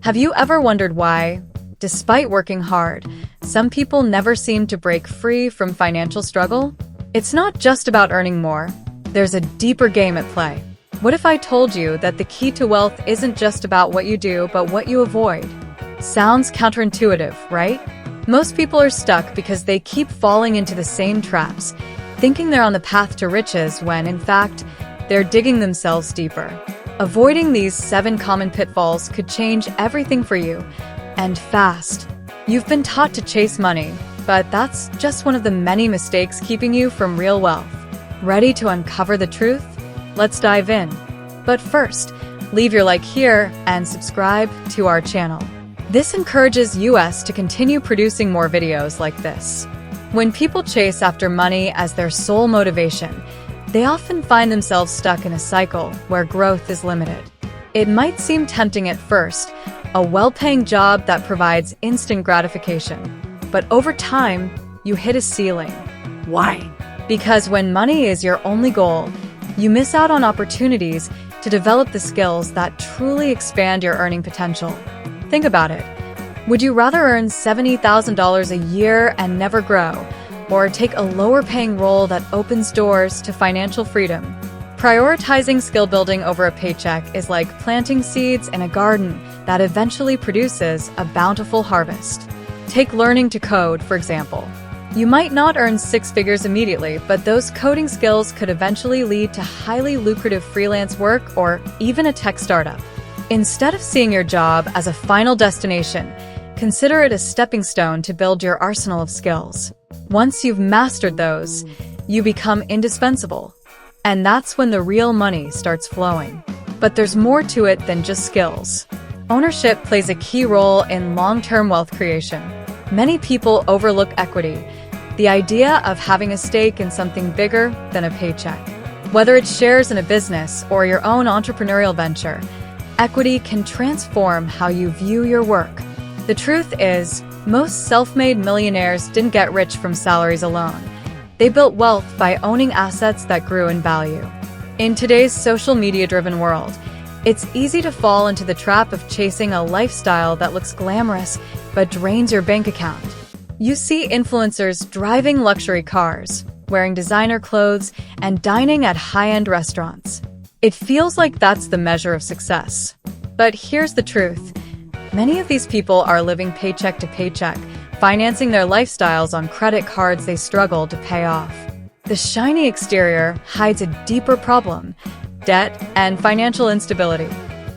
Have you ever wondered why, despite working hard, some people never seem to break free from financial struggle? It's not just about earning more. There's a deeper game at play. What if I told you that the key to wealth isn't just about what you do, but what you avoid? Sounds counterintuitive, right? Most people are stuck because they keep falling into the same traps, thinking they're on the path to riches when, in fact, they're digging themselves deeper. Avoiding these 7 common pitfalls could change everything for you, and fast. You've been taught to chase money, but that's just one of the many mistakes keeping you from real wealth. Ready to uncover the truth? Let's dive in. But first, leave your like here and subscribe to our channel. This encourages us to continue producing more videos like this. When people chase after money as their sole motivation, they often find themselves stuck in a cycle where growth is limited. It might seem tempting at first, a well-paying job that provides instant gratification. But over time, you hit a ceiling. Why? Because when money is your only goal, you miss out on opportunities to develop the skills that truly expand your earning potential. Think about it. Would you rather earn $70,000 a year and never grow, or take a lower-paying role that opens doors to financial freedom? Prioritizing skill building over a paycheck is like planting seeds in a garden that eventually produces a bountiful harvest. Take learning to code, for example. You might not earn 6 figures immediately, but those coding skills could eventually lead to highly lucrative freelance work or even a tech startup. Instead of seeing your job as a final destination, consider it a stepping stone to build your arsenal of skills. Once you've mastered those, you become indispensable. And that's when the real money starts flowing. But there's more to it than just skills. Ownership plays a key role in long-term wealth creation. Many people overlook equity, the idea of having a stake in something bigger than a paycheck. Whether it's shares in a business or your own entrepreneurial venture, equity can transform how you view your work. The truth is, most self-made millionaires didn't get rich from salaries alone. They built wealth by owning assets that grew in value. In today's social media-driven world, it's easy to fall into the trap of chasing a lifestyle that looks glamorous but drains your bank account. You see influencers driving luxury cars, wearing designer clothes, and dining at high-end restaurants. It feels like that's the measure of success. But here's the truth. Many of these people are living paycheck to paycheck, financing their lifestyles on credit cards they struggle to pay off. The shiny exterior hides a deeper problem: debt and financial instability.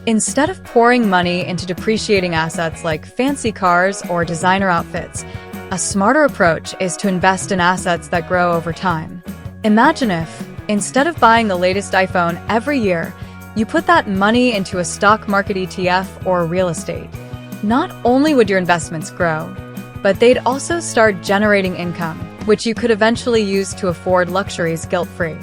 Instead of pouring money into depreciating assets like fancy cars or designer outfits, a smarter approach is to invest in assets that grow over time. Imagine if, instead of buying the latest iPhone every year, you put that money into a stock market ETF or real estate. Not only would your investments grow, but they'd also start generating income, which you could eventually use to afford luxuries guilt-free.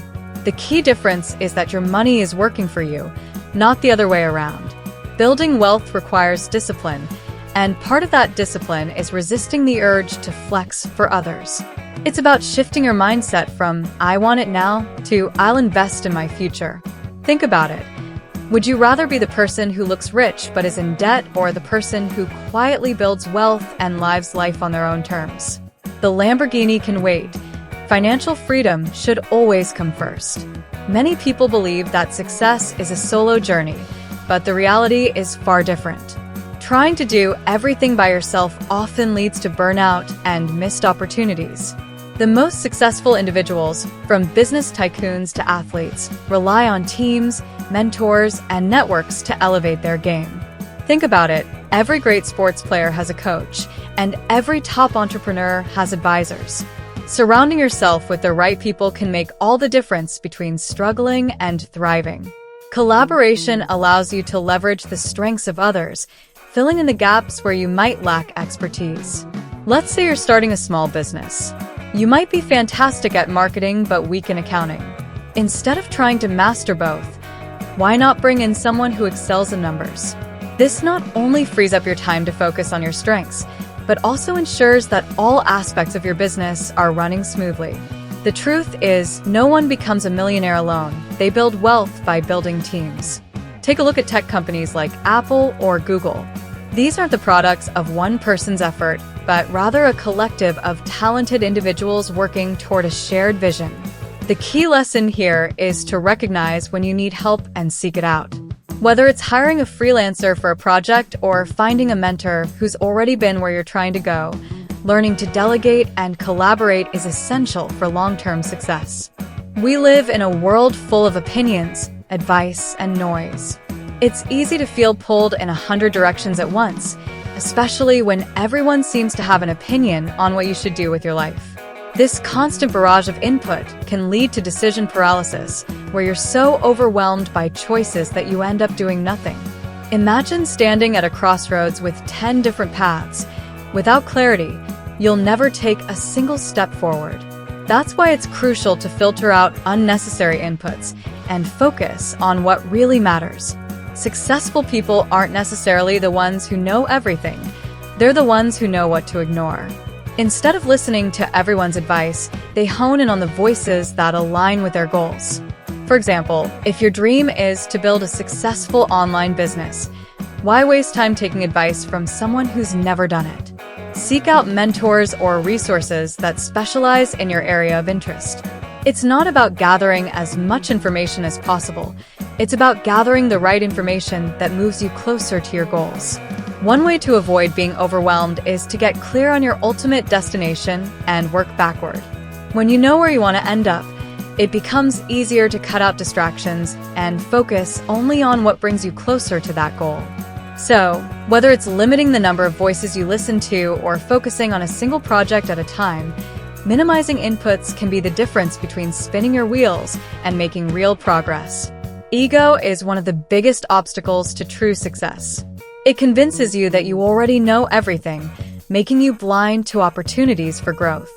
The key difference is that your money is working for you, not the other way around. Building wealth requires discipline, and part of that discipline is resisting the urge to flex for others. It's about shifting your mindset from "I want it now" to "I'll invest in my future." Think about it. Would you rather be the person who looks rich but is in debt, or the person who quietly builds wealth and lives life on their own terms? The Lamborghini can wait. Financial freedom should always come first. Many people believe that success is a solo journey, but the reality is far different. Trying to do everything by yourself often leads to burnout and missed opportunities. The most successful individuals, from business tycoons to athletes, rely on teams, mentors, and networks to elevate their game. Think about it. Every great sports player has a coach, and every top entrepreneur has advisors. Surrounding yourself with the right people can make all the difference between struggling and thriving. Collaboration allows you to leverage the strengths of others, filling in the gaps where you might lack expertise. Let's say you're starting a small business. You might be fantastic at marketing but weak in accounting. Instead of trying to master both, why not bring in someone who excels in numbers? This not only frees up your time to focus on your strengths, but also ensures that all aspects of your business are running smoothly. The truth is, no one becomes a millionaire alone. They build wealth by building teams. Take a look at tech companies like Apple or Google. These aren't the products of one person's effort, but rather a collective of talented individuals working toward a shared vision. The key lesson here is to recognize when you need help and seek it out. Whether it's hiring a freelancer for a project or finding a mentor who's already been where you're trying to go, learning to delegate and collaborate is essential for long-term success. We live in a world full of opinions, advice, and noise. It's easy to feel pulled in 100 directions at once, especially when everyone seems to have an opinion on what you should do with your life. This constant barrage of input can lead to decision paralysis, where you're so overwhelmed by choices that you end up doing nothing. Imagine standing at a crossroads with 10 different paths. Without clarity, you'll never take a single step forward. That's why it's crucial to filter out unnecessary inputs and focus on what really matters. Successful people aren't necessarily the ones who know everything. They're the ones who know what to ignore. Instead of listening to everyone's advice, they hone in on the voices that align with their goals. For example, if your dream is to build a successful online business, why waste time taking advice from someone who's never done it? Seek out mentors or resources that specialize in your area of interest. It's not about gathering as much information as possible. It's about gathering the right information that moves you closer to your goals. One way to avoid being overwhelmed is to get clear on your ultimate destination and work backward. When you know where you want to end up, it becomes easier to cut out distractions and focus only on what brings you closer to that goal. So, whether it's limiting the number of voices you listen to or focusing on a single project at a time, minimizing inputs can be the difference between spinning your wheels and making real progress. Ego is one of the biggest obstacles to true success. It convinces you that you already know everything, making you blind to opportunities for growth.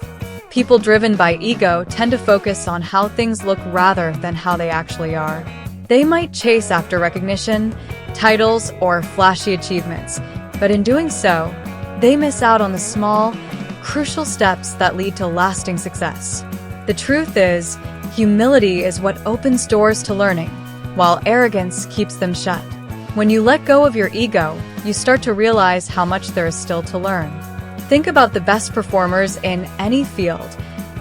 People driven by ego tend to focus on how things look rather than how they actually are. They might chase after recognition, titles, or flashy achievements, but in doing so, they miss out on the small, crucial steps that lead to lasting success. The truth is, humility is what opens doors to learning, while arrogance keeps them shut. When you let go of your ego, you start to realize how much there is still to learn. Think about the best performers in any field.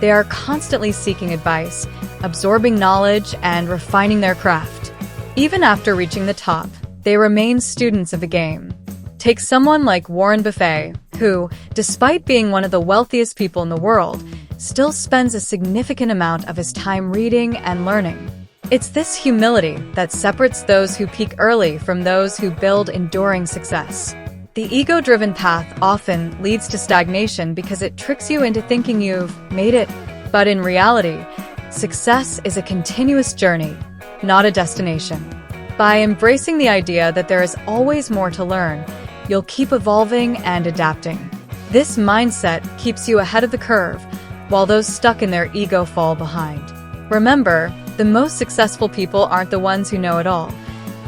They are constantly seeking advice, absorbing knowledge, and refining their craft. Even after reaching the top, they remain students of the game. Take someone like Warren Buffett, who, despite being one of the wealthiest people in the world, still spends a significant amount of his time reading and learning. It's this humility that separates those who peak early from those who build enduring success. The ego-driven path often leads to stagnation because it tricks you into thinking you've made it. But in reality, success is a continuous journey, not a destination. By embracing the idea that there is always more to learn, you'll keep evolving and adapting. This mindset keeps you ahead of the curve, while those stuck in their ego fall behind. Remember, the most successful people aren't the ones who know it all.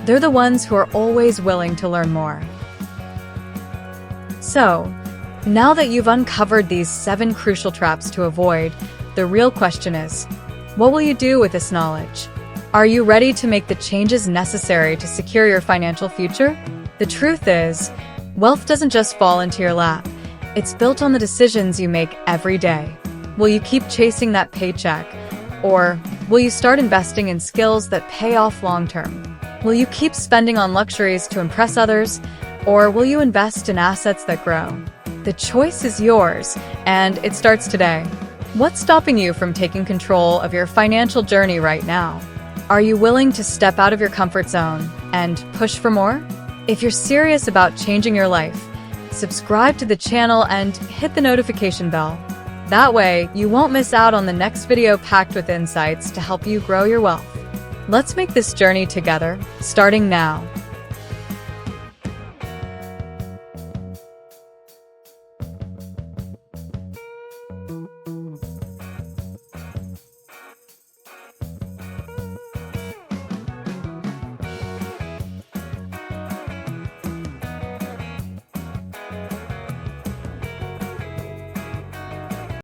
They're the ones who are always willing to learn more. So, now that you've uncovered these 7 crucial traps to avoid, the real question is, what will you do with this knowledge? Are you ready to make the changes necessary to secure your financial future? The truth is, wealth doesn't just fall into your lap. It's built on the decisions you make every day. Will you keep chasing that paycheck? Or will you start investing in skills that pay off long-term? Will you keep spending on luxuries to impress others? Or will you invest in assets that grow? The choice is yours, and it starts today. What's stopping you from taking control of your financial journey right now? Are you willing to step out of your comfort zone and push for more? If you're serious about changing your life, subscribe to the channel and hit the notification bell. That way, you won't miss out on the next video packed with insights to help you grow your wealth. Let's make this journey together, starting now.